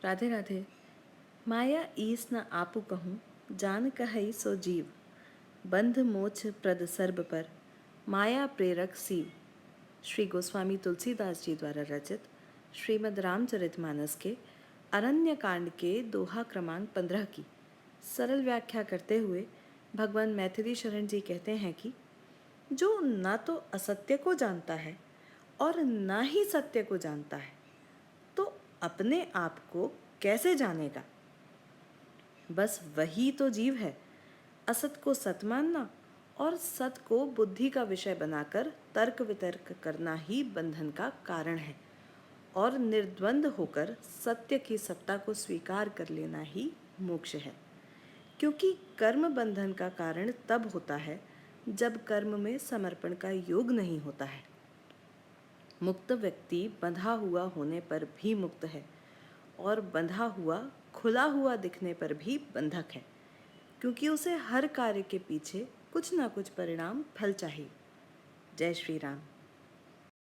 राधे राधे। माया ईस न आपु कहूँ, जान कहई सो जीव। बंध मोछ प्रद सर्ब पर, माया प्रेरक सीव। श्री गोस्वामी तुलसीदास जी द्वारा रचित श्रीमद् रामचरितमानस के अरण्य कांड के दोहा क्रमांक 15 की सरल व्याख्या करते हुए भगवान मैथिली शरण जी कहते हैं कि जो ना तो असत्य को जानता है और ना ही सत्य को जानता है, तो अपने आप को कैसे जानेगा। बस वही तो जीव है। असत को सत मानना और सत को बुद्धि का विषय बनाकर तर्क वितर्क करना ही बंधन का कारण है, और निर्द्वंद होकर सत्य की सत्ता को स्वीकार कर लेना ही मोक्ष है। क्योंकि कर्म बंधन का कारण तब होता है जब कर्म में समर्पण का योग नहीं होता है। मुक्त व्यक्ति बंधा हुआ होने पर भी मुक्त है, और बंधा हुआ खुला हुआ दिखने पर भी बंधक है, क्योंकि उसे हर कार्य के पीछे कुछ ना कुछ परिणाम फल चाहिए। जय श्री राम।